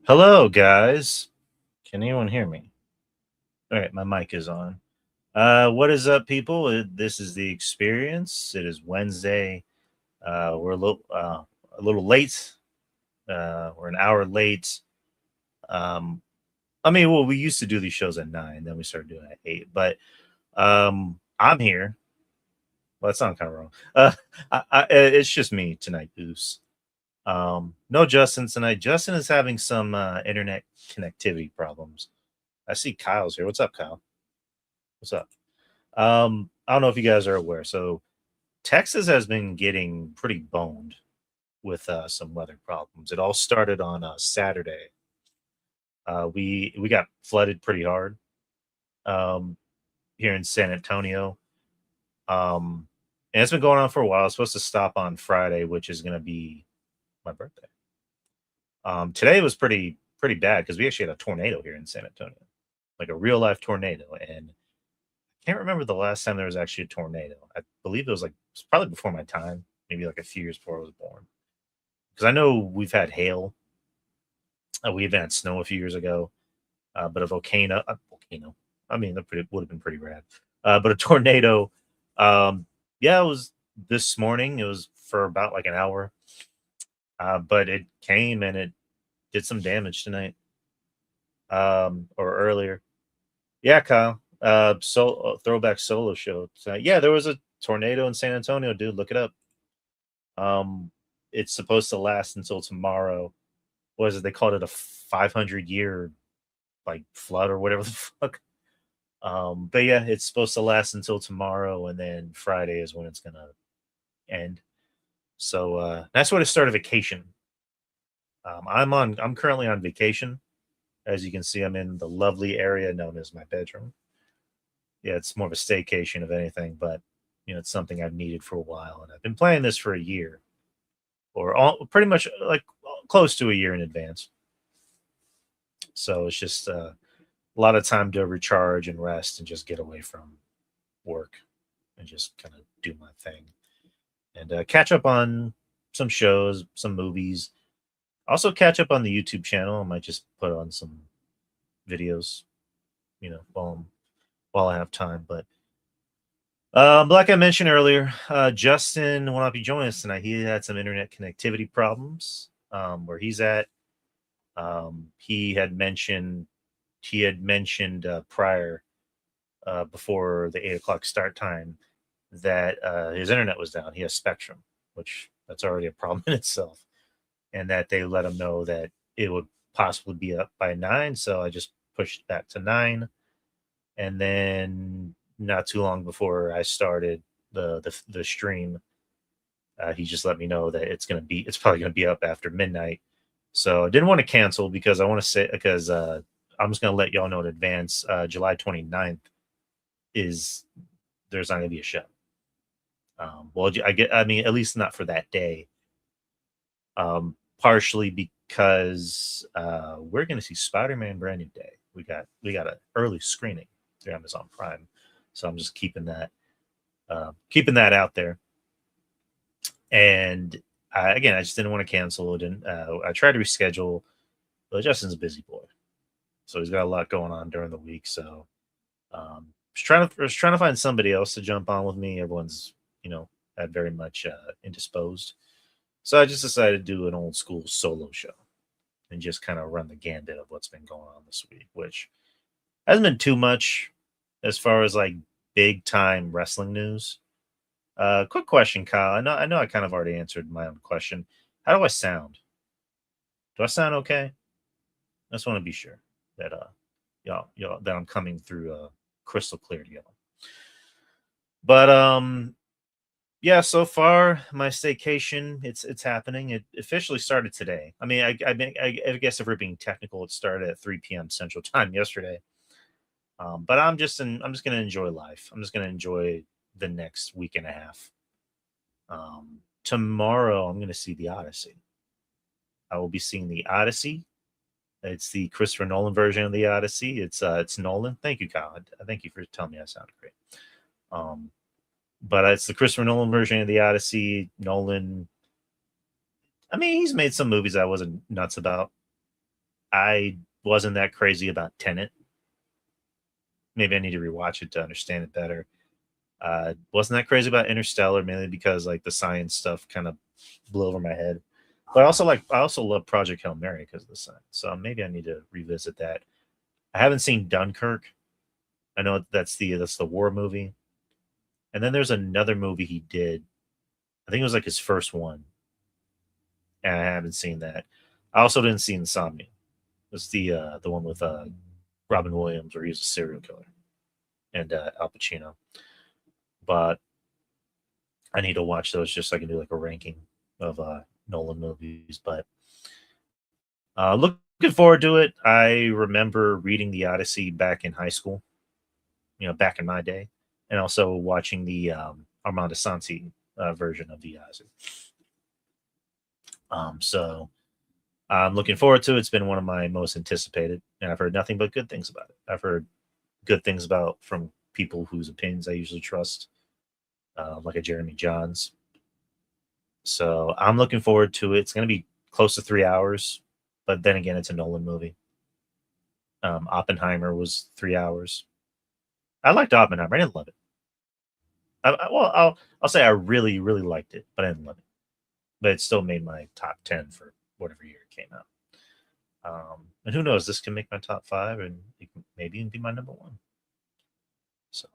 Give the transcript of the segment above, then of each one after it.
Hello, guys. Can anyone hear me? All right, my mic is on. What is up, people? This is the experience. It is Wednesday. We're a little late. We're an hour late. Um, well, we used to do these shows at 9, then we started doing it at 8. But I'm here. Well, that sounds kind of wrong. It's just me tonight, Goose. No Justin tonight. Justin is having some internet connectivity problems. I see Kyle's here. What's up, Kyle? What's up? I don't know if you guys are aware. So Texas has been getting pretty boned with some weather problems. It all started on Saturday. We got flooded pretty hard here in San Antonio. And it's been going on for a while. It's supposed to stop on Friday, which is going to be my birthday. Today was pretty bad because we actually had a tornado here in San Antonio, like a real life tornado. And I can't remember the last time there was actually a tornado. I believe it was probably before my time, maybe like a few years before I was born. Because I know we've had hail. We even had snow a few years ago. But a volcano. I mean, that would have been pretty rad. But a tornado. Yeah, it was this morning. It was for about like an hour. But it came and it did some damage tonight. Or earlier. Yeah, Kyle. Throwback solo show. Yeah, there was a tornado in San Antonio, dude. Look it up. It's supposed to last until tomorrow. What is it? They called it a 500-year like flood or whatever the fuck. But yeah, it's supposed to last until tomorrow, and then Friday is when it's gonna end. So that's when I started vacation. I'm currently on vacation. As you can see, I'm in the lovely area known as my bedroom. Yeah, it's more of a staycation of anything, but it's something I've needed for a while, and I've been planning this for a year, or pretty much like close to a year in advance. So it's just a lot of time to recharge and rest and just get away from work and just kind of do my thing and catch up on some shows, some movies. Also catch up on the YouTube channel. I might just put on some videos, while I have time. But like I mentioned earlier, Justin will not be joining us tonight. He had some internet connectivity problems where he's at. He had mentioned prior, before the 8 o'clock start time, that his internet was down. He has Spectrum, which that's already a problem in itself, and that they let him know that it would possibly be up by 9. So I just pushed back to 9, and then not too long before I started the stream, he just let me know that it's probably gonna be up after midnight. So I didn't want to cancel because I'm just gonna let y'all know in advance. July 29th there's not gonna be a show. Well, I mean, at least not for that day. Partially because we're gonna see Spider-Man Brand New Day. We got an early screening through Amazon Prime, so I'm just keeping that out there. And I just didn't want to cancel it, and I tried to reschedule, but Justin's a busy boy, so he's got a lot going on during the week. So was trying to find somebody else to jump on with me. Everyone's very much indisposed, so I just decided to do an old school solo show and just kind of run the gambit of what's been going on this week, which hasn't been too much as far as like big time wrestling news. Quick question, Kyle. I know I kind of already answered my own question. How do I sound? Do I sound okay? I just want to be sure that y'all that I'm coming through crystal clear to y'all. But yeah, so far my staycation, it's happening. It officially started today. I mean, I guess if we're being technical, it started at 3 p.m. Central Time yesterday. But I'm just gonna enjoy life. I'm just gonna enjoy the next week and a half. Tomorrow I'm gonna see the Odyssey. I will be seeing the Odyssey. It's the Christopher Nolan version of the Odyssey. It's Nolan. Thank you, Kyle. Thank you for telling me I sounded great. But it's the Christopher Nolan version of the Odyssey. Nolan, I mean, he's made some movies I wasn't nuts about. I wasn't that crazy about Tenet. Maybe I need to rewatch it to understand it better. Wasn't that crazy about Interstellar, mainly because like the science stuff kind of blew over my head. But I also love Project Hail Mary because of the science. So maybe I need to revisit that. I haven't seen Dunkirk. I know that's the war movie. And then there's another movie he did. I think it was like his first one. And I haven't seen that. I also didn't see Insomnia. It's the one with Robin Williams where he's a serial killer and Al Pacino. But I need to watch those just so I can do like a ranking of Nolan movies. But looking forward to it. I remember reading the Odyssey back in high school, back in my day, and also watching the Armando Santi version of the Odyssey. So I'm looking forward to it. It's been one of my most anticipated, and I've heard nothing but good things about it. I've heard good things about from people whose opinions I usually trust, like a Jeremy Johns. So I'm looking forward to it. It's going to be close to 3 hours, but then again, it's a Nolan movie. Oppenheimer was 3 hours. I liked Oppenheimer. I didn't love it. I'll say I really, really liked it, but I didn't love it. But it still made my top 10 for whatever year it came out. And who knows? This can make my top 5, and it can maybe even be my number 1. So,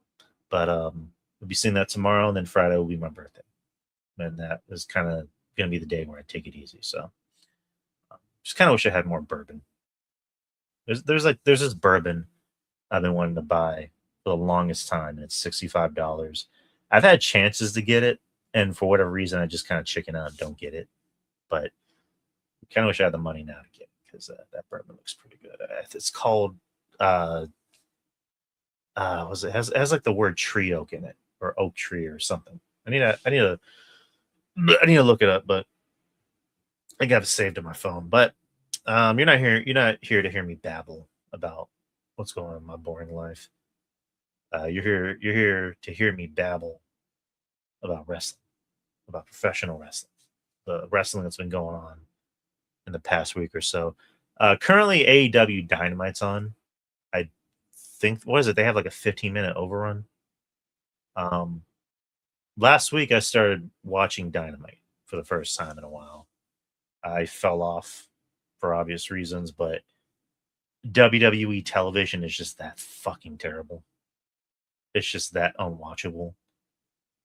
but we'll be seeing that tomorrow, and then Friday will be my birthday, and that is kind of going to be the day where I take it easy. So, just kind of wish I had more bourbon. There's this bourbon I've been wanting to buy for the longest time, and it's $65. I've had chances to get it, and for whatever reason, I just kind of chicken out and don't get it. But I kind of wish I had the money now to get it because that bourbon looks pretty good. It's called was it has like the word tree oak in it or oak tree or something. I need to look it up, but I got it saved in my phone. But you're not here to hear me babble about what's going on in my boring life. You're here to hear me babble about wrestling, about professional wrestling, the wrestling that's been going on in the past week or so. Currently, AEW Dynamite's on. I think what is it? They have like a 15-minute overrun. Last week I started watching Dynamite for the first time in a while. I fell off for obvious reasons, but WWE television is just that fucking terrible. It's just that unwatchable.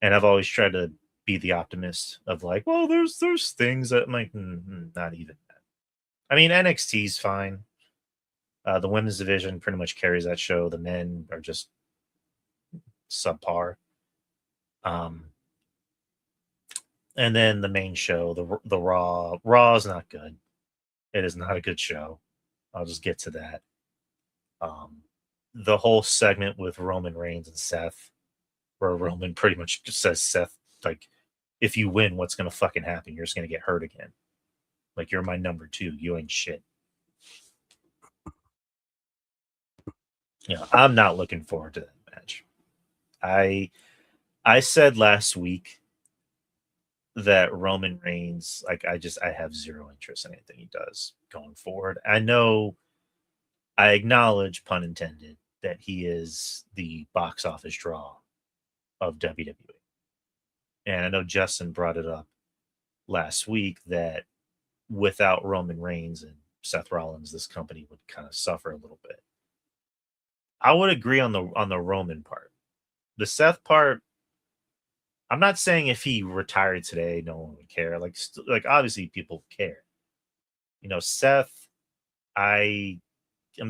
And I've always tried to be the optimist of like, well, there's things that might not even that. I mean, NXT's fine. The women's division pretty much carries that show. The men are just subpar. And then the main show, the Raw is not good. It is not a good show. I'll just get to that. The whole segment with Roman Reigns and Seth, where Roman pretty much just says, Seth, like, if you win, what's going to fucking happen? You're just going to get hurt again. Like, you're my number 2. You ain't shit. I'm not looking forward to that match. I said last week that Roman Reigns, like, I have zero interest in anything he does going forward. I acknowledge, pun intended, that he is the box office draw of WWE. And I know Justin brought it up last week that without Roman Reigns and Seth Rollins, this company would kind of suffer a little bit. I would agree on the Roman part. The Seth part, I'm not saying if he retired today, no one would care. Like obviously people care. Seth, I'm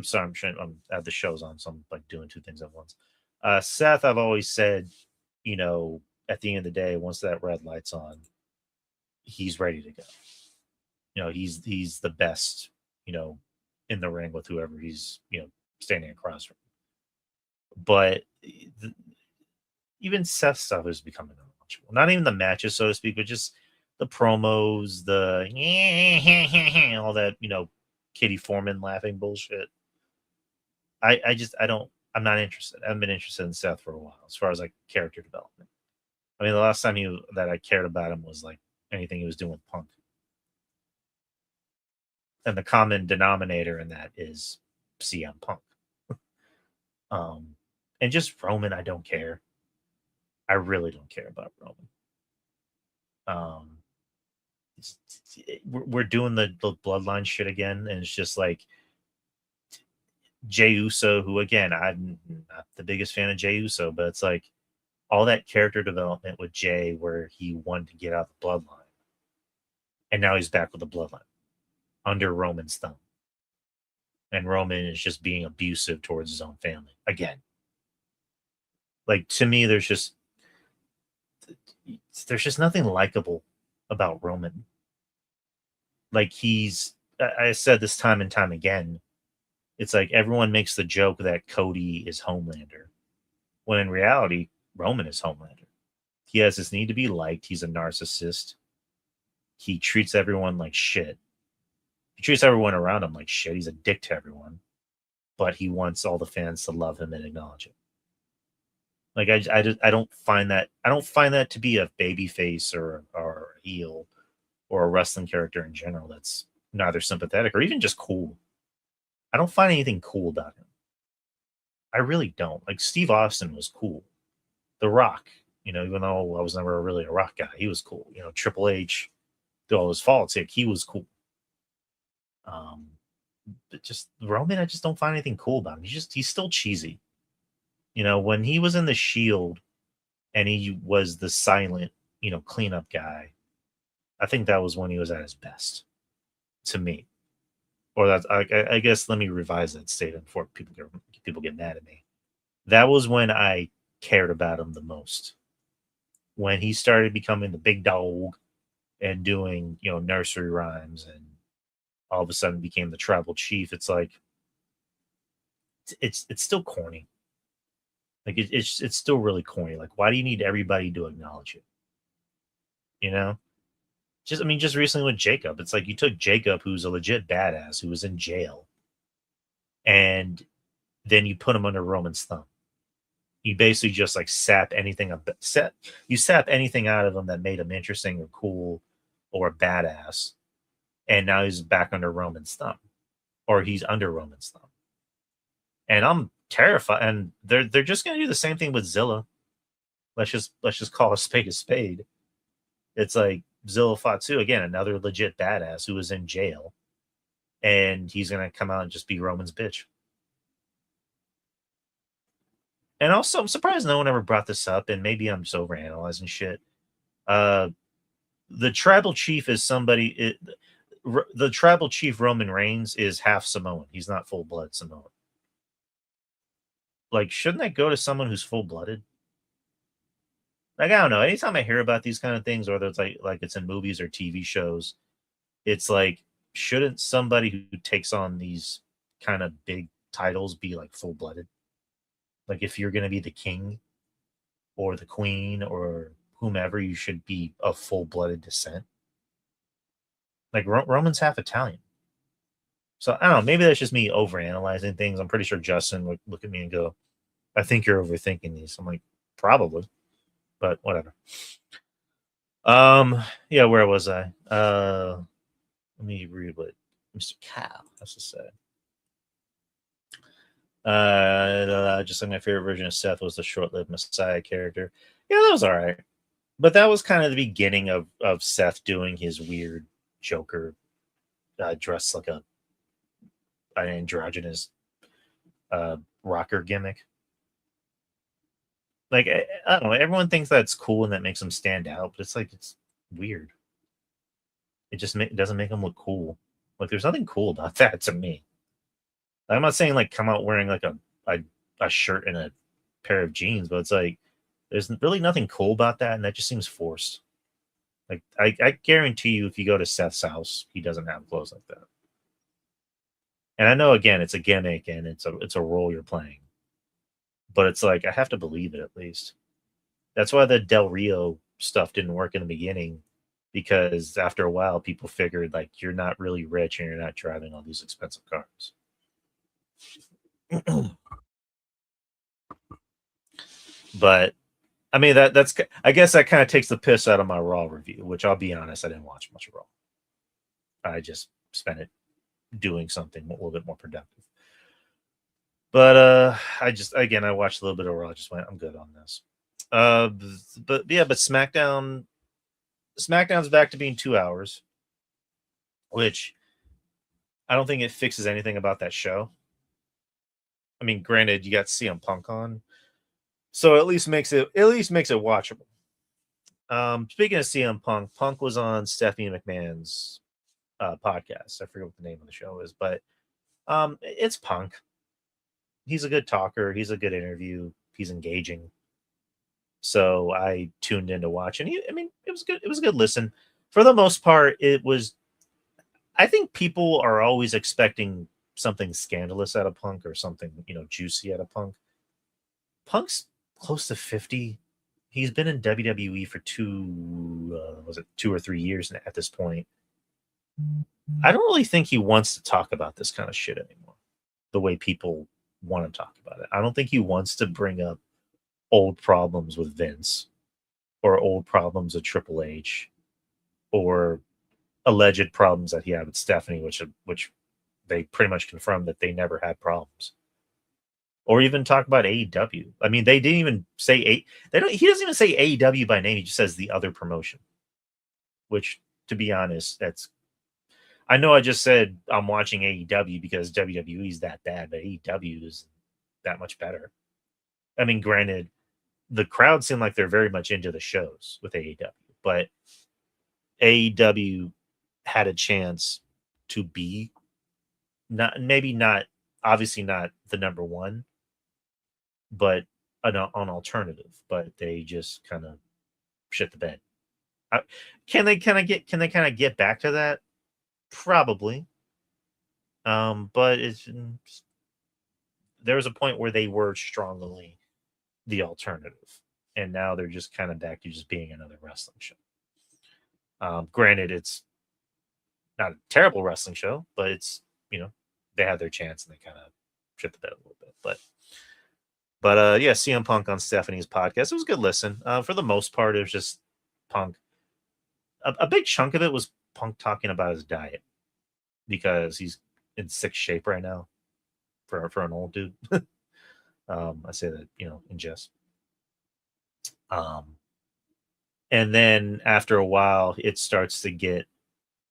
sorry, I'm at the show's on, so I'm like doing 2 things at once. Seth, I've always said, at the end of the day, once that red light's on, he's ready to go. He's the best, in the ring with whoever he's, standing across from. But even Seth's stuff is becoming unwatchable. Not even the matches, so to speak, but just the promos, the all that, Kitty Foreman laughing bullshit. I'm not interested. I haven't been interested in Seth for a while as far as like character development. I mean, the last time that I cared about him was like anything he was doing with Punk. And the common denominator in that is CM Punk. And just Roman, I don't care. I really don't care about Roman. We're doing the bloodline shit again, and it's just like Jey Uso, who again, I'm not the biggest fan of Jey Uso, but it's like all that character development with Jey where he wanted to get out the bloodline. And now he's back with the bloodline under Roman's thumb. And Roman is just being abusive towards his own family again. Like, to me, there's just nothing likable about Roman. Like, I said this time and time again, it's like everyone makes the joke that Cody is Homelander, when in reality, Roman is Homelander. He has this need to be liked. He's a narcissist. He treats everyone like shit. He treats everyone around him like shit. He's a dick to everyone, but he wants all the fans to love him and acknowledge him. Like, I don't find that to be a babyface or a heel or a wrestling character in general that's neither sympathetic or even just cool. I don't find anything cool about him. I really don't. Like, Steve Austin was cool. The Rock, even though I was never really a Rock guy, he was cool. Triple H, through all his faults, he was cool. But just Roman, I just don't find anything cool about him. He's still cheesy. When he was in the Shield and he was the silent, cleanup guy, I think that was when he was at his best, to me. Or that's, I guess, let me revise that statement before people get mad at me. That was when I cared about him the most. When he started becoming the big dog and doing, nursery rhymes, and all of a sudden became the tribal chief, it's like, it's still corny. Like, it's still really corny. Like, why do you need everybody to acknowledge it? Just recently with Jacob, it's like you took Jacob, who's a legit badass, who was in jail, and then you put him under Roman's thumb. You basically just like sap anything out of him that made him interesting or cool or badass, and now he's back under Roman's thumb, or he's under Roman's thumb. And I'm terrified. And they're just gonna do the same thing with Zilla. Let's just call a spade a spade. It's like Zilla Fatu, again, another legit badass who was in jail, and he's gonna come out and just be Roman's bitch. And also, I'm surprised no one ever brought this up, and maybe I'm just overanalyzing shit. The tribal chief is somebody. The tribal chief Roman Reigns is half Samoan. He's not full blood Samoan. Like, shouldn't that go to someone who's full blooded? Like, I don't know. Anytime I hear about these kind of things, whether it's like it's in movies or TV shows, it's like, shouldn't somebody who takes on these kind of big titles be like full blooded? Like, if you're going to be the king or the queen or whomever, you should be of full blooded descent. Like, Roman's half Italian. So I don't know. Maybe that's just me overanalyzing things. I'm pretty sure Justin would look at me and go, I think you're overthinking these. I'm like, probably. But whatever. Yeah, where was I? Let me read what Mr. Cal has to say. Just like my favorite version of Seth was the short-lived Messiah character. Yeah, that was all right. But that was kind of the beginning of Seth doing his weird Joker dressed like an androgynous rocker gimmick. Like, I don't know. Everyone thinks that's cool and that makes them stand out, but it's weird. It just doesn't make them look cool. Like, there's nothing cool about that to me. I'm not saying like come out wearing like a shirt and a pair of jeans, but it's like there's really nothing cool about that, and that just seems forced. Like, I guarantee you, if you go to Seth's house, he doesn't have clothes like that. And I know, again, it's a gimmick and it's a role you're playing, but it's like I have to believe it at least. That's why the Del Rio stuff didn't work in the beginning, because after a while, people figured like you're not really rich and you're not driving all these expensive cars. But I mean, that's I guess that kind of takes the piss out of my Raw review, which I'll be honest, I didn't watch much of Raw. I just spent it doing something a little bit more productive. But I watched a little bit of Raw. I just went, I'm good on this. But SmackDown's back to being 2 hours, which I don't think it fixes anything about that show. I mean, granted, you got CM Punk on, so at least makes it watchable. Speaking of CM Punk, Punk was on Stephanie McMahon's podcast. I forget what the name of the show is, but it's Punk. He's a good talker. He's a good interview. He's engaging. So I tuned in to watch, and it was good. It was a good listen. For the most part, it was. I think people are always expecting something scandalous out of Punk or something, juicy out of Punk. Punk's close to 50. He's been in WWE for 2 or 3 years at this point. I don't really think he wants to talk about this kind of shit anymore. The way people want to talk about it. I don't think he wants to bring up old problems with Vince or old problems with Triple H or alleged problems that he had with Stephanie, which they pretty much confirmed that they never had problems. Or even talk about AEW. I mean, they didn't even say he doesn't even say AEW by name. He just says the other promotion. Which, to be honest, I know I just said I'm watching AEW because WWE is that bad, but AEW is that much better. I mean, granted, the crowd seem like they're very much into the shows with AEW, but AEW had a chance to be obviously not the number one, but an alternative. But they just kind of shit the bed. Can they kind of get back to that? Probably. But there was a point where they were strongly the alternative, and now they're just kind of back to just being another wrestling show. Granted, it's not a terrible wrestling show, but it's they had their chance and they kind of shit the bed a little bit. But yeah, CM Punk on Stephanie's podcast. It was a good listen. For the most part, it was just Punk. A big chunk of it was Punk talking about his diet because he's in sick shape right now for an old dude. I say that in jest. And then after a while, it starts to get a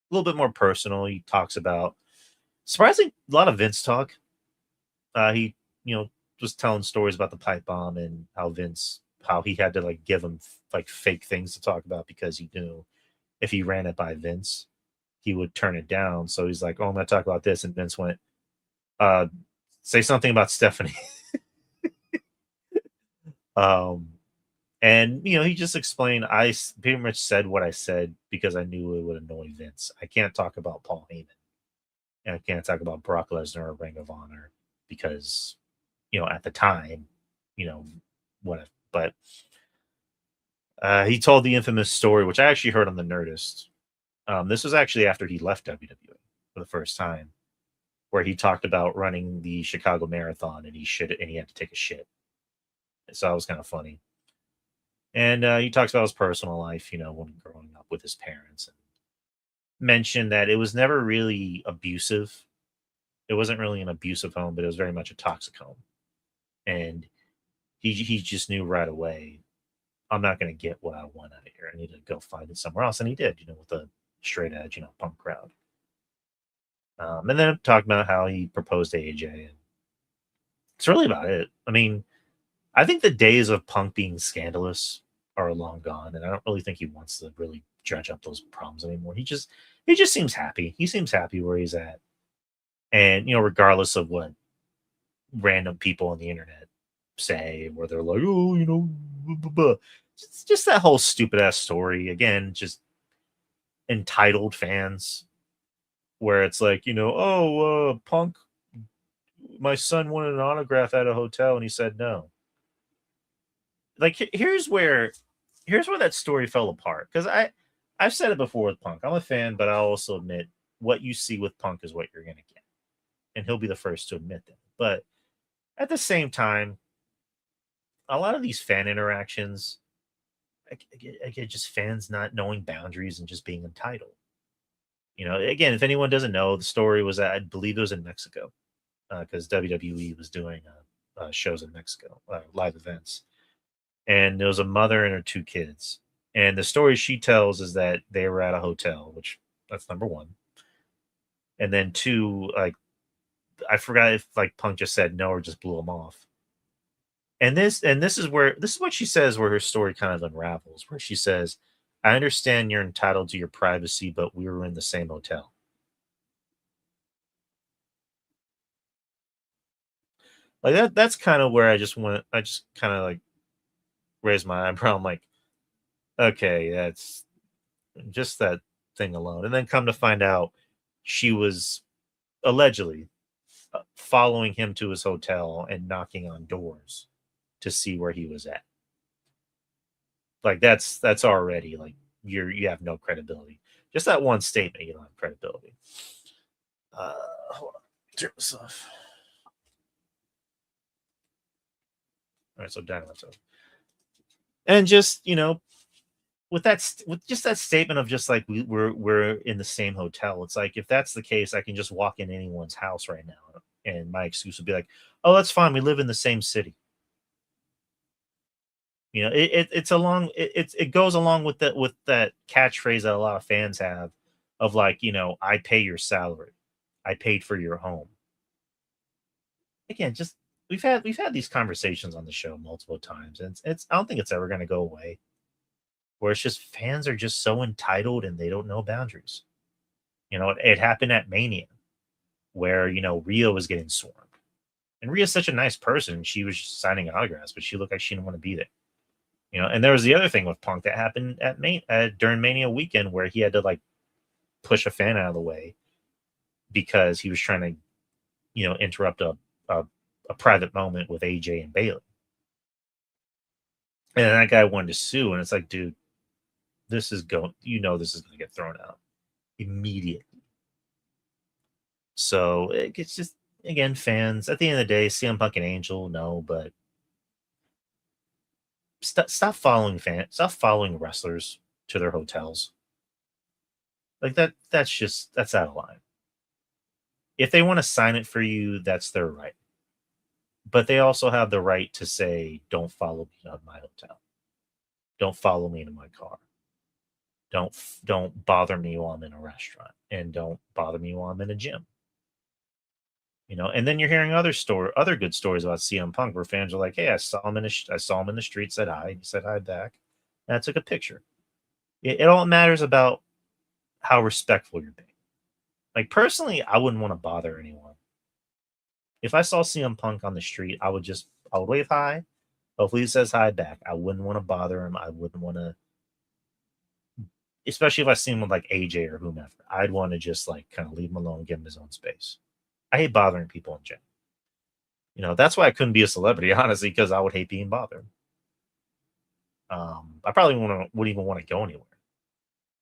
little bit more personal. He talks about surprisingly a lot of Vince talk. He was telling stories about the pipe bomb and how he had to give him fake things to talk about because he knew if he ran it by Vince, he would turn it down. So he's like, "Oh, I'm going to talk about this," and Vince went, "Say something about Stephanie." And he just explained, I pretty much said what I said because I knew it would annoy Vince. I can't talk about Paul Heyman, and I can't talk about Brock Lesnar or Ring of Honor because at the time, whatever. But he told the infamous story, which I actually heard on the Nerdist. This was actually after he left WWE for the first time, where he talked about running the Chicago Marathon and he had to take a shit. So that was kind of funny. And he talks about his personal life, when growing up with his parents, and mentioned that it was never really abusive. It wasn't really an abusive home, but it was very much a toxic home. And he just knew right away, I'm not going to get what I want out of here. I need to go find it somewhere else. And he did, with a straight edge, Punk crowd. And then talking about how he proposed to AJ. And it's really about it. I mean, I think the days of Punk being scandalous are long gone. And I don't really think he wants to really dredge up those problems anymore. He just seems happy. He seems happy where he's at. And, regardless of what random people on the internet say, where they're like, oh, blah, blah, blah. It's just that whole stupid ass story. Again, just entitled fans where it's like, Punk, my son wanted an autograph at a hotel and he said no. Here's where that story fell apart. Because I've said it before with Punk. I'm a fan, but I'll also admit what you see with Punk is what you're going to get. And he'll be the first to admit that. But at the same time, a lot of these fan interactions, I get just fans not knowing boundaries and just being entitled. You know, again, if anyone doesn't know, the story was I believe it was in Mexico because WWE was doing shows in Mexico, live events, and there was a mother and her two kids. And the story she tells is that they were at a hotel, which that's number one, and then two, like I forgot if like Punk just said no or just blew him off. And this is what she says where her story kind of unravels, where she says, "I understand you're entitled to your privacy, but we were in the same hotel." Like that's kind of where I just kind of like raise my eyebrow. I'm like, okay, that's just that thing alone. And then come to find out she was allegedly following him to his hotel and knocking on doors to see where he was at. Like that's already like you have no credibility. Just that one statement, you don't have credibility. Hold on, turn this off. All right, so Dynamite. And just with just that statement of just like we're in the same hotel. It's like if that's the case, I can just walk in anyone's house right now, and my excuse would be like, "Oh, that's fine. We live in the same city." You know, it goes along with that catchphrase that a lot of fans have of like, I pay your salary, I paid for your home. Again, just we've had these conversations on the show multiple times, and it's I don't think it's ever going to go away. Where it's just fans are just so entitled and they don't know boundaries. It happened at Mania where Rhea was getting swarmed, and Rhea's such a nice person. She was just signing autographs, but she looked like she didn't want to be there. And there was the other thing with Punk that happened at during Mania weekend where he had to like push a fan out of the way because he was trying to, interrupt a private moment with AJ and Bayley. And that guy wanted to sue, and it's like, dude, this is going to get thrown out immediately. So it's just, again, fans at the end of the day, CM Punk and Angel, no, but stop following wrestlers to their hotels. Like that's out of line. If they want to sign it for you, that's their right. But they also have the right to say, don't follow me on my hotel. Don't follow me into my car. Don't bother me while I'm in a restaurant, and don't bother me while I'm in a gym. And then you're hearing other good stories about CM Punk where fans are like, "Hey, I saw him in the street, said hi, he said hi back, and I took a picture." It all matters about how respectful you're being. Like personally, I wouldn't want to bother anyone. If I saw CM Punk on the street, I would wave hi. Hopefully he says hi back. I wouldn't want to bother him. I wouldn't want to, especially if I see him with like AJ or whomever. I'd want to just like kind of leave him alone, give him his own space. I hate bothering people in general. That's why I couldn't be a celebrity, honestly, because I would hate being bothered. I probably wouldn't even want to go anywhere.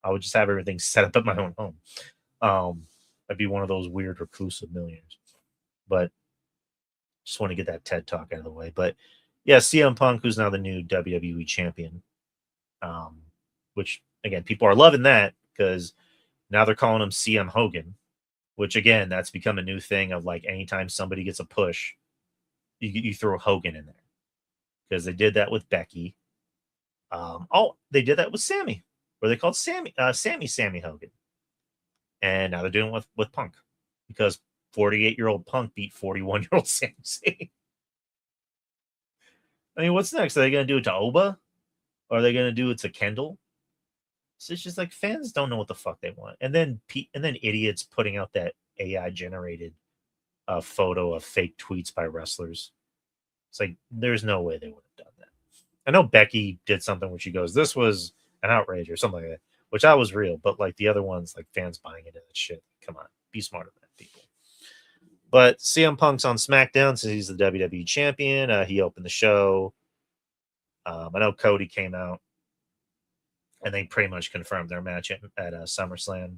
I would just have everything set up at my own home. I'd be one of those weird reclusive millionaires. But just want to get that TED talk out of the way. But yeah, CM Punk, who's now the new WWE champion, which again, people are loving that because now they're calling him CM Hogan, which again, that's become a new thing of like anytime somebody gets a push, you throw Hogan in there because they did that with Becky. They did that with Sammy, where they called Sammy Hogan, and now they're doing it with Punk because 48-year-old Punk beat 41-year-old Sami Zayn. I mean, what's next? Are they going to do it to Oba? Or are they going to do it to Kendall? So it's just like fans don't know what the fuck they want, and then idiots putting out that AI generated photo of fake tweets by wrestlers. It's like there's no way they would have done that. I know Becky did something where she goes, "This was an outrage" or something like that, which I was real, but like the other ones, like fans buying into that shit. Come on, be smarter than that, people. But CM Punk's on SmackDown since he's the WWE champion. He opened the show. I know Cody came out, and they pretty much confirmed their match at SummerSlam,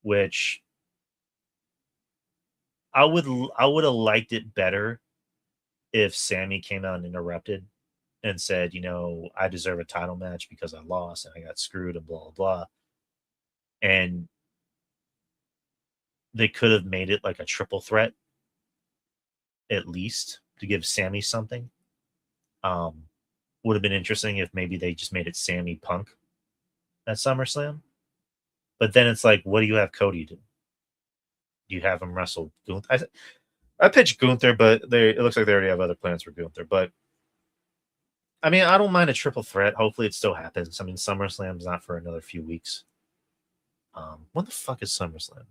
which I would have liked it better if Sammy came out and interrupted and said, I deserve a title match because I lost and I got screwed and blah blah blah. And they could have made it like a triple threat, at least, to give Sammy something. Would have been interesting if maybe they just made it Sammy Punk at SummerSlam. But then it's like, what do you have Cody do? Do you have him wrestle Gunther? I pitched Gunther, but it looks like they already have other plans for Gunther. But I mean, I don't mind a triple threat. Hopefully, it still happens. I mean, SummerSlam's not for another few weeks. When the fuck is SummerSlam?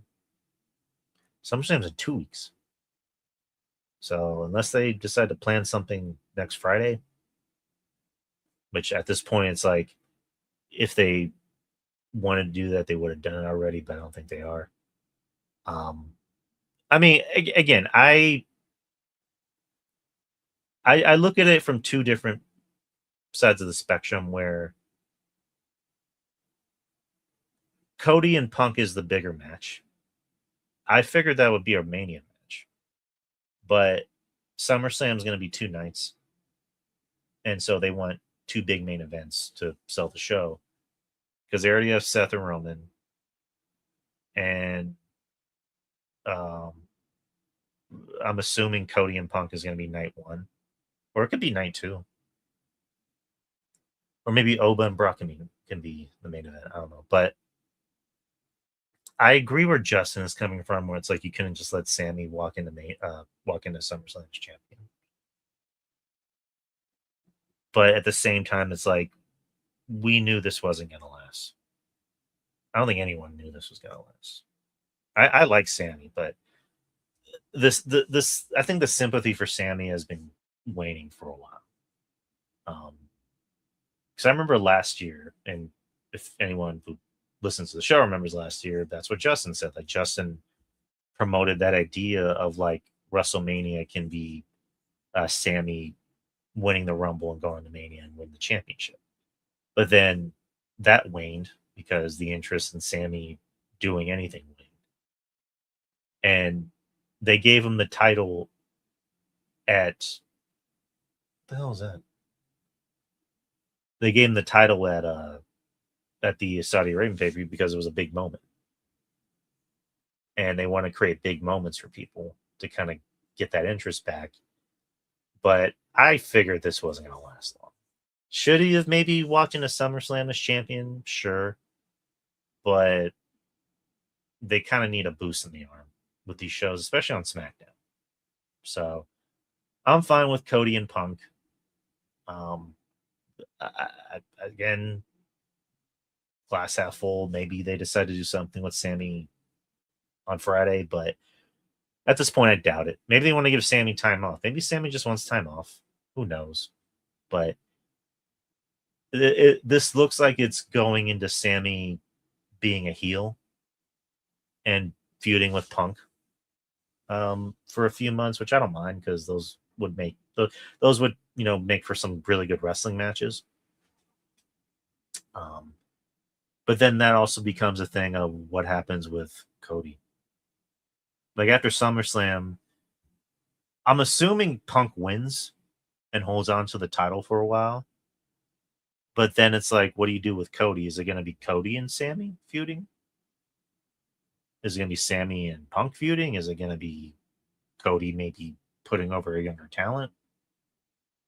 SummerSlam's in 2 weeks. So unless they decide to plan something next Friday, which at this point it's like, if they wanted to do that, they would have done it already, but I don't think they are. I mean, again, I look at it from two different sides of the spectrum, where Cody and Punk is the bigger match. I figured that would be a Mania match, but SummerSlam is going to be 2 nights, and so they want 2 big main events to sell the show, because they already have Seth and Roman, and I'm assuming Cody and Punk is going to be night 1, or it could be night 2, or maybe Oba and Brock can be the main event. I don't know, but I agree where Justin is coming from, where it's like you couldn't just let Sammy walk into SummerSlam as champion. But at the same time, it's like, we knew this wasn't going to last. I don't think anyone knew this was going to last. I like Sammy, but this I think the sympathy for Sammy has been waning for a while. Because I remember last year, and if anyone who listens to the show remembers last year, that's what Justin said. Like, Justin promoted that idea of like WrestleMania can be Sammy winning the Rumble and going to Mania and win the championship. But then that waned because the interest in Sammy doing anything waned. And they gave him the title at, what the hell is that? They gave him the title at the Saudi Arabian pay-per-view because it was a big moment. And they want to create big moments for people to kind of get that interest back. But I figured this wasn't going to last long. Should he have maybe walked into SummerSlam as champion? Sure. But they kind of need a boost in the arm with these shows, especially on SmackDown. So I'm fine with Cody and Punk. Again, glass half full. Maybe they decide to do something with Sammy on Friday, but at this point, I doubt it. Maybe they want to give Sammy time off. Maybe Sammy just wants time off. Who knows? But this looks like it's going into Sammy being a heel and feuding with Punk for a few months, which I don't mind, because those would make make for some really good wrestling matches. But then that also becomes a thing of what happens with Cody. Like, after SummerSlam, I'm assuming Punk wins and holds on to the title for a while. But then it's like, what do you do with Cody? Is it going to be Cody and Sammy feuding? Is it going to be Sammy and Punk feuding? Is it going to be Cody maybe putting over a younger talent?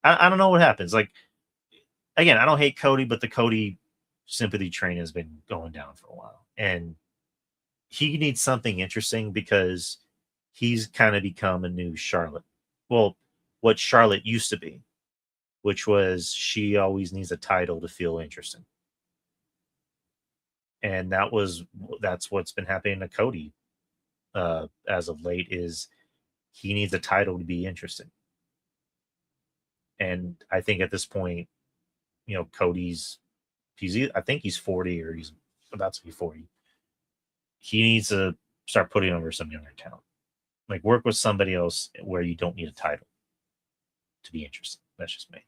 I don't know what happens. Like, again, I don't hate Cody, but the Cody sympathy train has been going down for a while. And he needs something interesting, because he's kind of become a new Charlotte. Well, what Charlotte used to be, which was she always needs a title to feel interesting. And that's what's been happening to Cody as of late, is he needs a title to be interesting. And I think at this point, Cody's, I think he's 40, or he's about to be 40. He needs to start putting over some younger talent. Like, work with somebody else where you don't need a title to be interesting. That's just me.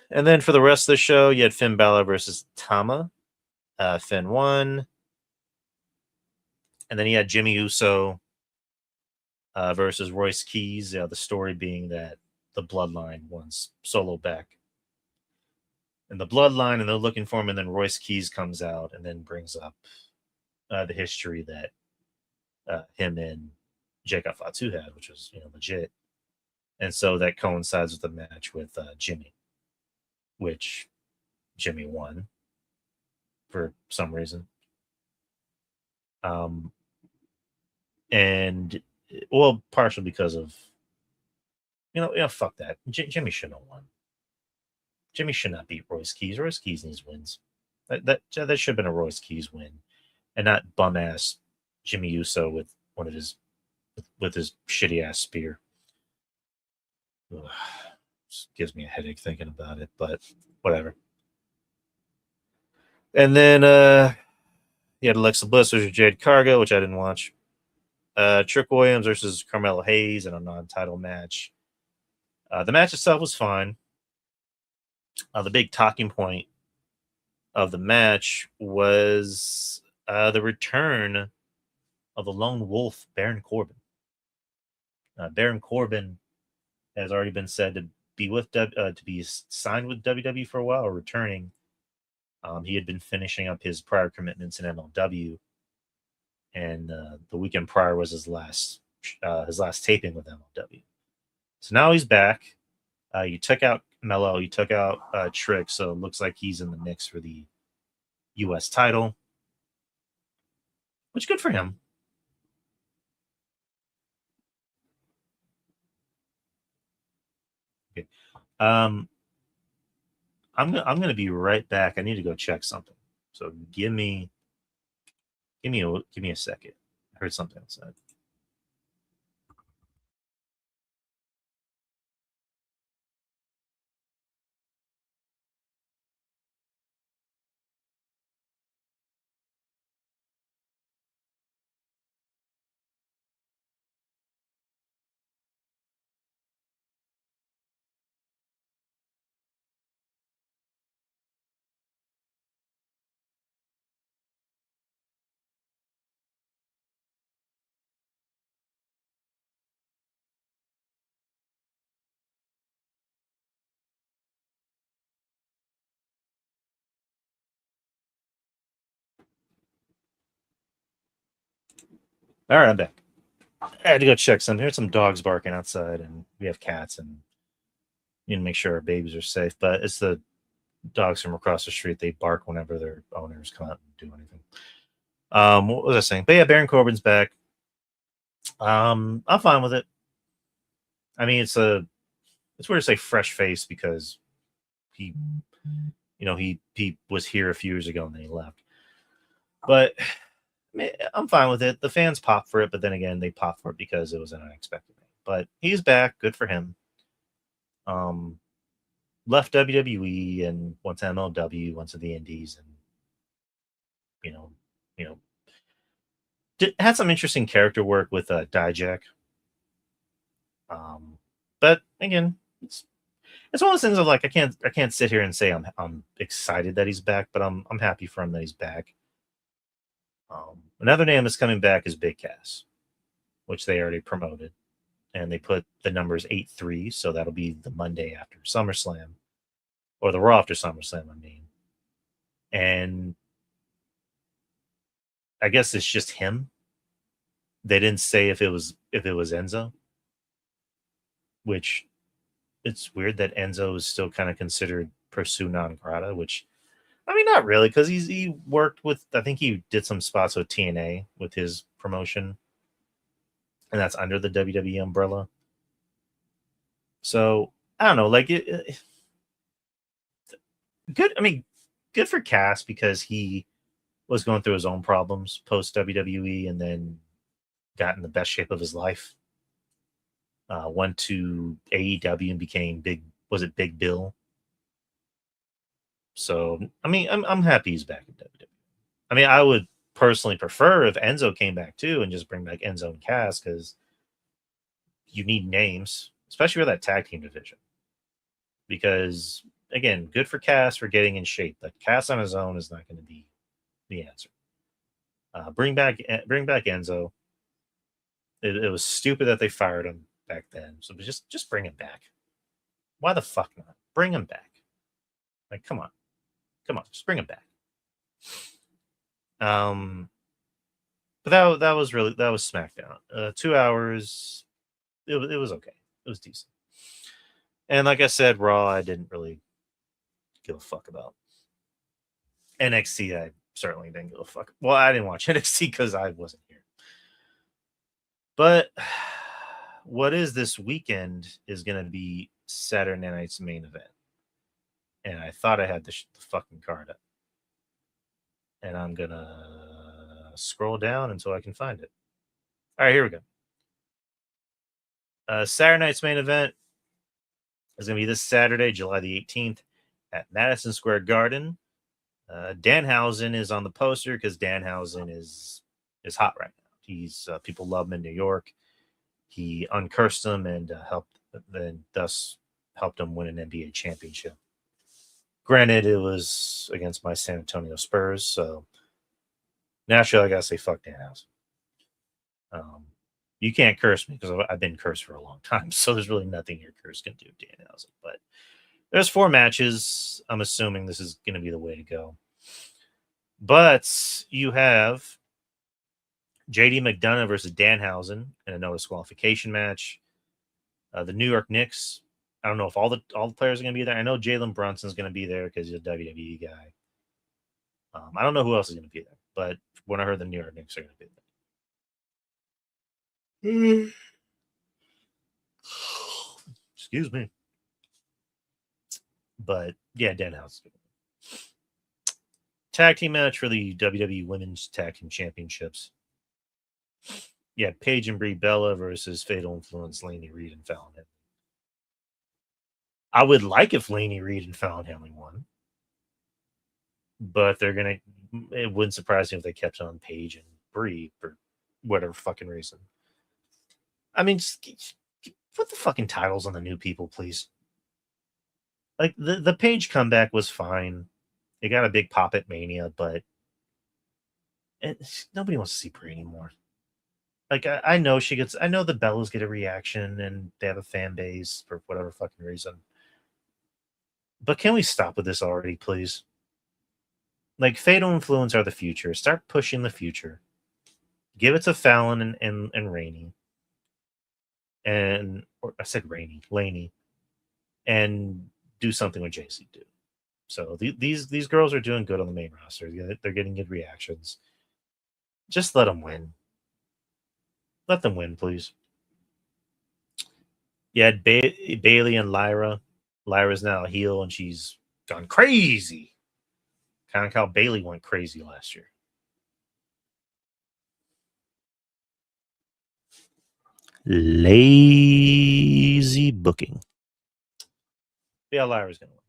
And then for the rest of the show, you had Finn Balor versus Tama. Finn won. And then you had Jimmy Uso versus Royce Keys. The story being that the Bloodline wants Solo back. And the Bloodline, and they're looking for him, and then Royce Keys comes out and then brings up the history that him and Jacob Fatu had, which was legit, and so that coincides with the match with Jimmy, which Jimmy won for some reason. And well, partially because of fuck that. Jimmy shouldn't have won. Jimmy should not beat Royce Keys. Royce Keys needs wins. That should have been a Royce Keys win, and not bum ass Jimmy Uso with one of his with his shitty ass spear. Ugh, gives me a headache thinking about it, but whatever. And then you had Alexa Bliss versus Jade Cargill, which I didn't watch. Trick Williams versus Carmelo Hayes in a non-title match. The match itself was fine. The big talking point of the match was the return of the lone wolf, Baron Corbin. Baron Corbin has already been said to be signed with WWE for a while, or returning. He had been finishing up his prior commitments in MLW, and the weekend prior was his last taping with MLW. So now he's back. You took out Mello, you took out Trick, so it looks like he's in the mix for the U.S. title, which good for him. Okay. I'm gonna be right back. I need to go check something. So give me a second. I heard something outside. All right, I'm back. I had to go check some. There's some dogs barking outside, and we have cats, and need to make sure our babies are safe. But it's the dogs from across the street. They bark whenever their owners come out and do anything. What was I saying? But yeah, Baron Corbin's back. I'm fine with it. I mean, it's weird to say fresh face because he was here a few years ago and then he left. But I'm fine with it. The fans pop for it, but then again, they pop for it because it was an unexpected thing. But he's back. Good for him. Left WWE and went to MLW, went to the Indies, and had some interesting character work with Dijak. But again, it's one of those things of like I can't sit here and say I'm excited that he's back, but I'm happy for him that he's back. Another name that's coming back is Big Cass, which they already promoted, and they put the numbers 8-3, so that'll be the Monday after SummerSlam, or the Raw after SummerSlam, I mean. And I guess it's just him. They didn't say if it was Enzo, which it's weird that Enzo is still kind of considered persona non grata, which I mean, not really, because he worked with, I think he did some spots with TNA with his promotion, and that's under the WWE umbrella. So I don't know, like good. I mean, good for Cass because he was going through his own problems post WWE, and then got in the best shape of his life. Went to AEW and became Big Bill? So I mean, I'm happy he's back in WWE. I mean, I would personally prefer if Enzo came back too and just bring back Enzo and Cass, because you need names, especially for that tag team division. Because again, good for Cass for getting in shape, but Cass on his own is not going to be the answer. Bring back Enzo. It was stupid that they fired him back then, so just bring him back. Why the fuck not? Bring him back. Like, come on, just bring him back. But that was SmackDown. 2 hours. It was okay. It was decent. And like I said, Raw, I didn't really give a fuck about. NXT, I certainly didn't give a fuck. Well, I didn't watch NXT because I wasn't here. But what is this weekend is going to be Saturday night's main event. And I thought I had the fucking card up. And I'm going to scroll down until I can find it. All right, here we go. Saturday night's main event is going to be this Saturday, July the 18th at Madison Square Garden. Danhausen is on the poster because Danhausen is hot right now. He's people love him in New York. He uncursed them and thus helped him win an NBA championship. Granted, it was against my San Antonio Spurs, so naturally I gotta say fuck Danhausen. You can't curse me because I've been cursed for a long time, so there's really nothing your curse can do, Danhausen. But there's 4 matches. I'm assuming this is going to be the way to go. But you have JD McDonough versus Danhausen in a no disqualification match. The New York Knicks. I don't know if all the players are going to be there. I know Jalen Brunson's going to be there because he's a WWE guy. I don't know who else is going to be there, but when I heard the New York Knicks are going to be there. Excuse me. But yeah, Danhausen. Tag team match for the WWE Women's Tag Team Championships. Yeah, Paige and Brie Bella versus Fatal Influence, Laney Reed and Fallon Henley. I would like if Laney Reed and Fallon Henley won, but it wouldn't surprise me if they kept on Paige and Brie for whatever fucking reason. I mean, just put the fucking titles on the new people, please. Like, the Paige comeback was fine. It got a big pop at Mania, but nobody wants to see Brie anymore. Like, I know I know the Bellas get a reaction and they have a fan base for whatever fucking reason. But can we stop with this already, please? Like, Fatal Influence are the future. Start pushing the future. Give it to Fallon and Rainey. Or I said Laney. And do something with JC do. So these girls are doing good on the main roster. They're getting good reactions. Just let them win. Let them win, please. Yeah, Bailey and Lyra. Lyra's now a heel and she's gone crazy. Kind of like how Bailey went crazy last year. Lazy booking. Yeah, Lyra's going to win.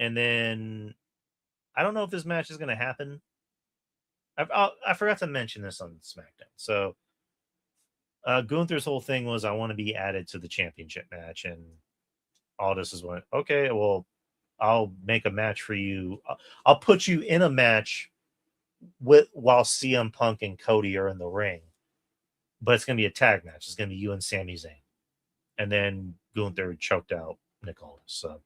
And then I don't know if this match is going to happen. I forgot to mention this on SmackDown. So Gunther's whole thing was I want to be added to the championship match, and Aldis is going, okay, well, I'll make a match for you. I'll put you in a match while CM Punk and Cody are in the ring, but it's going to be a tag match. It's going to be you and Sami Zayn, and then Gunther choked out Nick Aldis. So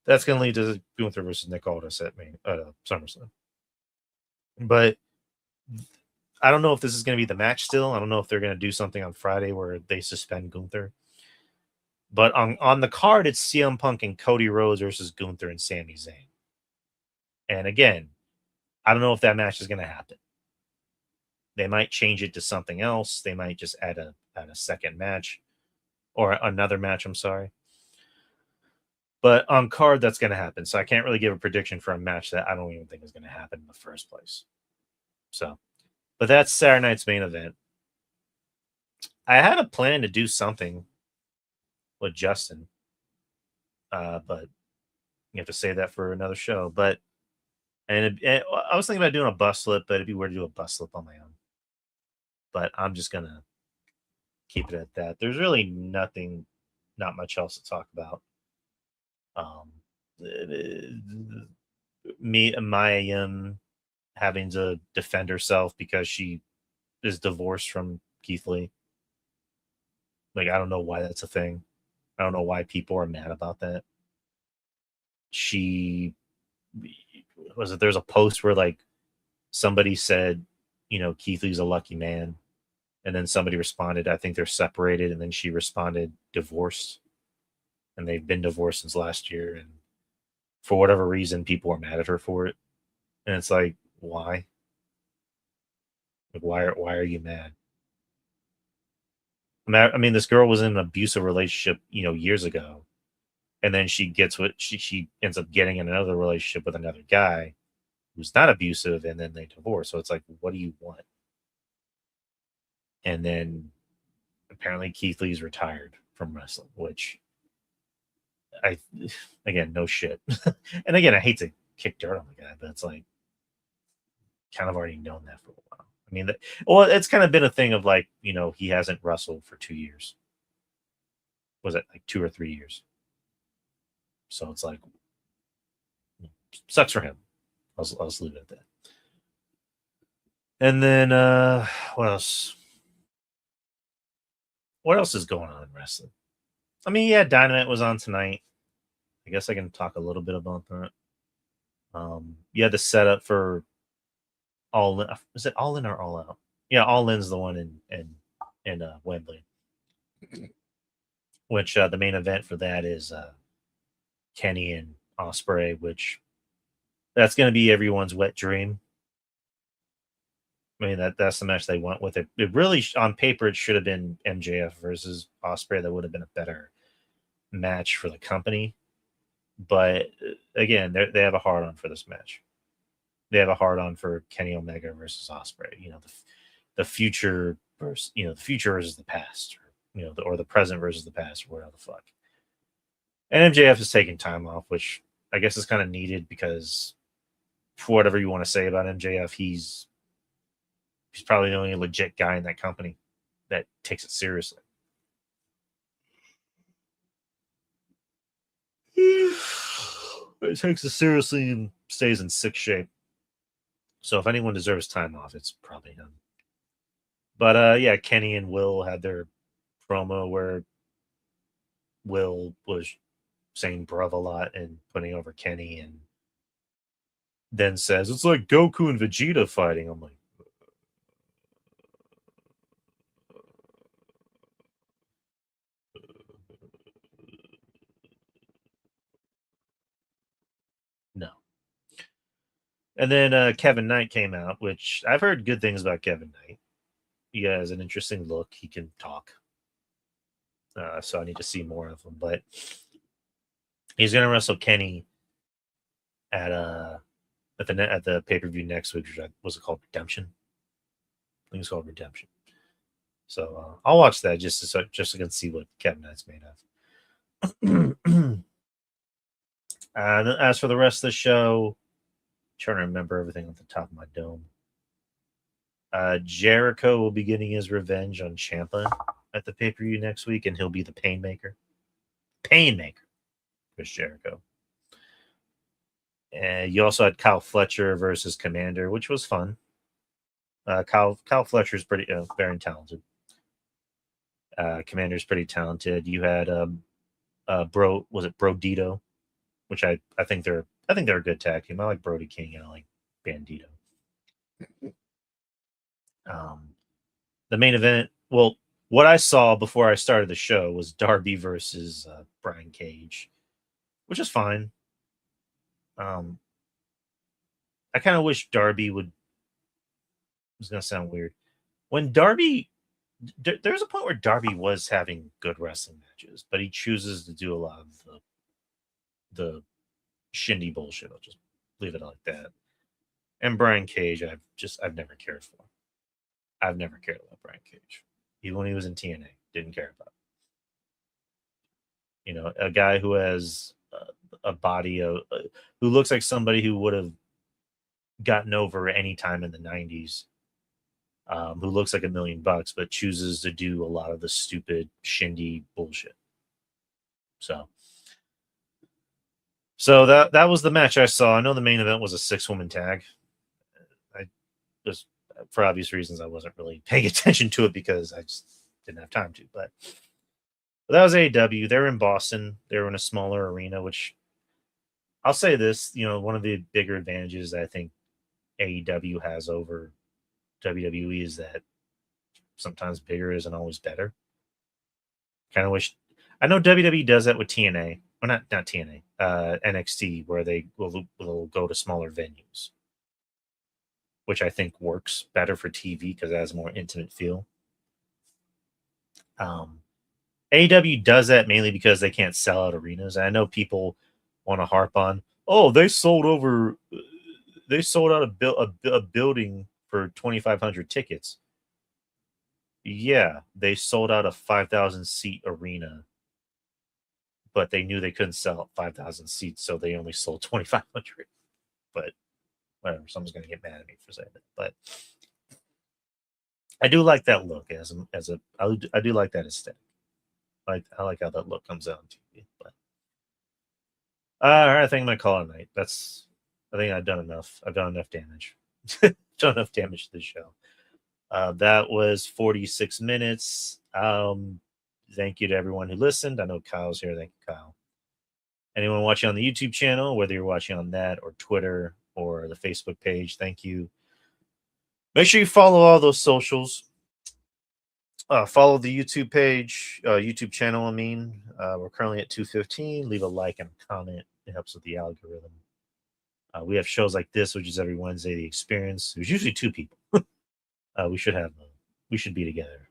that's going to lead to Gunther versus Nick Aldis at SummerSlam. But I don't know if this is going to be the match still. I don't know if they're going to do something on Friday where they suspend Gunther. But on the card, it's CM Punk and Cody Rhodes versus Gunther and Sami Zayn. And again, I don't know if that match is going to happen. They might change it to something else. They might just add a second match or another match. I'm sorry. But on card, that's going to happen. So I can't really give a prediction for a match that I don't even think is going to happen in the first place. So, but that's Saturday night's main event. I had a plan to do something with Justin, but you have to say that for another show. But I was thinking about doing a bus slip, but it'd be weird to do a bus slip on my own. But I'm just gonna keep it at that. There's really not much else to talk about. Maya having to defend herself because she is divorced from Keith Lee. Like, I don't know why that's a thing. I don't know why people are mad about that. There's a post where like somebody said Keith Lee's a lucky man. And then somebody responded, I think they're separated. And then she responded, divorced. And they've been divorced since last year. And for whatever reason, people are mad at her for it. And it's like, why? Like, why are you mad? I mean, this girl was in an abusive relationship, years ago. And then she gets what she ends up getting in another relationship with another guy who's not abusive, and then they divorce. So it's like, what do you want? And then apparently Keith Lee's retired from wrestling, which again, no shit. And again, I hate to kick dirt on the guy, but it's like kind of already known that for a while. I mean, it's kind of been a thing of like, he hasn't wrestled for 2 years. Was it like 2 or 3 years? So it's like, sucks for him. I'll just leave it at that. And then what else? What else is going on in wrestling? I mean, yeah, Dynamite was on tonight. I guess I can talk a little bit about that. You had the setup for All In. Is it All In or All Out? Yeah, All In's the one in Wembley. Which the main event for that is Kenny and Ospreay, which that's going to be everyone's wet dream. I mean, that's the match they went with. It really, on paper, it should have been MJF versus Ospreay. That would have been a better match for the company. But again, they have a hard on for this match. They have a hard on for Kenny Omega versus Ospreay. The future versus the future versus the past, or the present versus the past, or whatever the fuck. And MJF is taking time off, which I guess is kind of needed because, for whatever you want to say about MJF, he's probably the only legit guy in that company that takes it seriously. It takes it seriously and stays in sick shape. So if anyone deserves time off, it's probably him. But yeah, Kenny and Will had their promo where Will was saying bruv a lot and putting over Kenny, and then says it's like Goku and Vegeta fighting. I'm like, no. And then Kevin Knight came out, which I've heard good things about Kevin Knight. He has an interesting look. He can talk. So I need to see more of him. But he's going to wrestle Kenny at the pay-per-view next week. Was it called Redemption? I think it's called Redemption. So I'll watch that just so I can see what Kevin Knight's made of. As for the rest of the show, I'm trying to remember everything off the top of my dome. Jericho will be getting his revenge on Ciampa at the pay-per-view next week, and he'll be the Painmaker. Chris Jericho. And you also had Kyle Fletcher versus Commander, which was fun. Kyle Fletcher is pretty very talented. Commander's pretty talented. You had Brodito, which I think they're a good tag team. I like Brody King and I like Bandito. The main event, well, what I saw before I started the show was Darby versus Brian Cage, which is fine. I kind of wish Darby would. It's gonna sound weird. When Darby, there's a point where Darby was having good wrestling matches, but he chooses to do a lot of the shindy bullshit. I'll just leave it like that. And Brian Cage, I've never cared for. I've never cared about Brian Cage. Even when he was in TNA, didn't care about him. A guy who has a body who looks like somebody who would have gotten over any time in the 90s, who looks like $1 million, but chooses to do a lot of the stupid shindy bullshit. So that was the match I saw. I know the main event was a 6-woman tag. I just, for obvious reasons, I wasn't really paying attention to it because I just didn't have time to. But that was AEW. They were in Boston. They were in a smaller arena, which I'll say this, one of the bigger advantages I think AEW has over WWE is that sometimes bigger isn't always better. Kind of wish. I know WWE does that with TNA, or not TNA, NXT, where they will go to smaller venues, which I think works better for TV because it has a more intimate feel. AEW does that mainly because they can't sell out arenas. And I know people want to harp on, oh, they sold out a building for 2,500 tickets. Yeah, they sold out a 5,000 seat arena, but they knew they couldn't sell out 5,000 seats, so they only sold 2,500. But whatever, someone's gonna get mad at me for saying that. But I do like that look I do like that aesthetic. I like how that look comes out on TV. But all right, I think I'm gonna call it a night. I think I've done enough. I've done enough damage. Done enough damage to the show. That was 46 minutes. Thank you to everyone who listened. I know Kyle's here. Thank you, Kyle. Anyone watching on the YouTube channel, whether you're watching on that or Twitter or the Facebook page, thank you. Make sure you follow all those socials. Follow the YouTube page, YouTube channel, we're currently at 215. Leave a like and a comment. It helps with the algorithm. We have shows like this, which is every Wednesday, The Experience. There's usually 2 people. We should be together.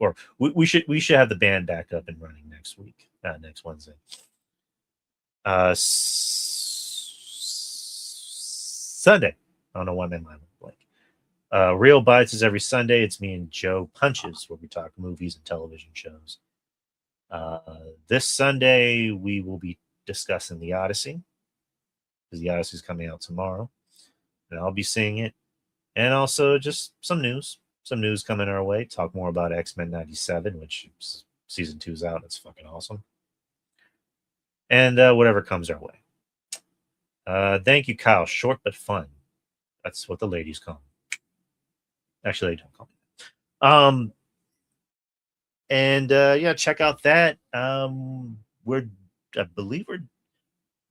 Or we should have the band back up and running next week, next Wednesday. Sunday. I don't know why my mind went blank. Real Bites is every Sunday. It's me and Joe Punches, where we talk movies and television shows. This Sunday, we will be discussing the Odyssey, because the Odyssey is coming out tomorrow, and I'll be seeing it. And also just some news coming our way. Talk more about X-Men 97, which season 2 is out. It's fucking awesome. And whatever comes our way. Thank you, Kyle. Short but fun. That's what the ladies call me. Actually, they don't call me that. And yeah, check out that. I believe we're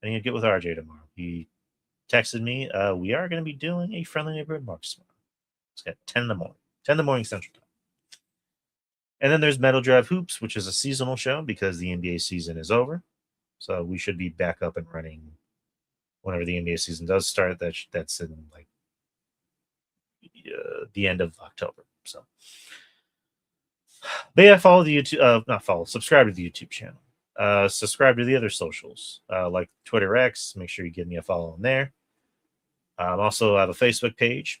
going to get with RJ tomorrow. He texted me. We are going to be doing a Friendly Neighborhood Marks tomorrow. It's at 10 in the morning. 10 in the morning Central Time. And then there's Metal Drive Hoops, which is a seasonal show because the NBA season is over. So we should be back up and running whenever the NBA season does start. That's in like the end of October. So, but yeah, follow the YouTube. Subscribe to the YouTube channel. Subscribe to the other socials like Twitter X. Make sure you give me a follow on there. Also, I have a Facebook page.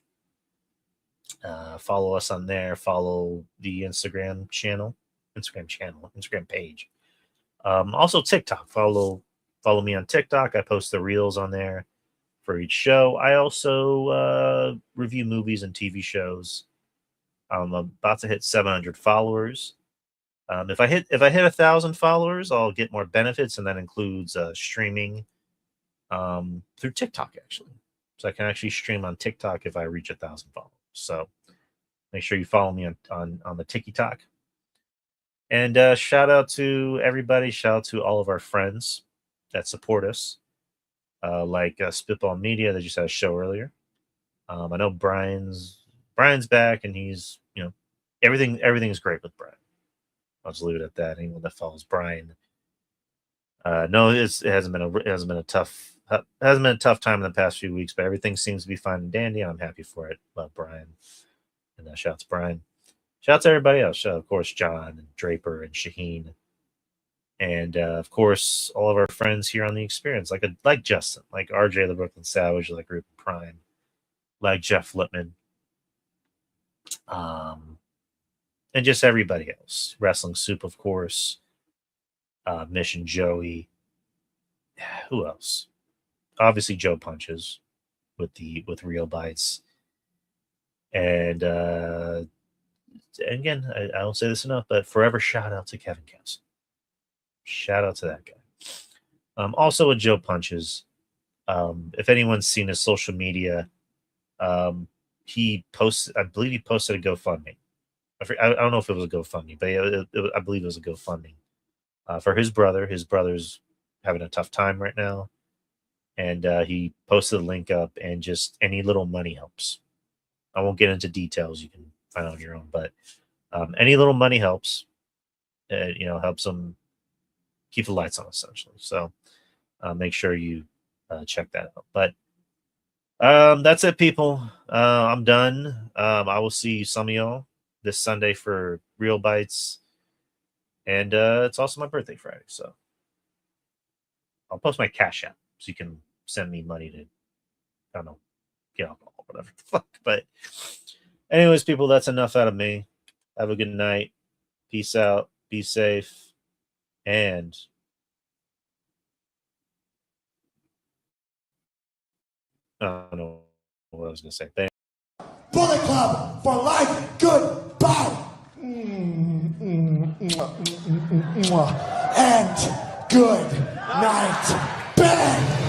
Follow us on there. Follow the Instagram page. Also TikTok. Follow me on TikTok. I post the reels on there for each show. I also review movies and TV shows. I'm about to hit 700 followers. If I hit 1,000 followers, I'll get more benefits, and that includes streaming through TikTok actually. So I can actually stream on TikTok if I reach 1,000 followers. So make sure you follow me on the TikTok. And shout out to everybody. Shout out to all of our friends that support us, like Spitball Media that just had a show earlier. I know Brian's back, and he's everything is great with Brian. I'll just leave it at that. Anyone that follows Brian, no, it hasn't been a tough time in the past few weeks, but everything seems to be fine and dandy, and I'm happy for it. Love Brian, and shout out to Brian. Shout out to everybody else. Of course, John and Draper and Shaheen, and of course all of our friends here on the Experience, like Justin, like RJ the Brooklyn Savage, like Ruben Prime, like Jeff Lippman, and just everybody else. Wrestling Soup, of course. Mission Joey. Who else? Obviously Joe Punches with Real Bites. And again, I don't say this enough, but forever shout out to Kevin Castle. Shout out to that guy. Also with Joe Punches. If anyone's seen his social media, I believe he posted a GoFundMe. I don't know if it was a GoFundMe, but I believe it was a GoFundMe for his brother. His brother's having a tough time right now, and he posted a link up, and just any little money helps. I won't get into details. You can find out on your own. But any little money helps. Helps them keep the lights on, essentially. So make sure you check that out. But that's it, people. I'm done. I will see some of y'all this Sunday for Real Bites. And it's also my birthday Friday. So I'll post my Cash App so you can send me money to, I don't know, get alcohol, whatever the fuck. But anyways, people, that's enough out of me. Have a good night. Peace out. Be safe. And I don't know what I was going to say. Bullet Club for life. Goodbye. And good night, Ben.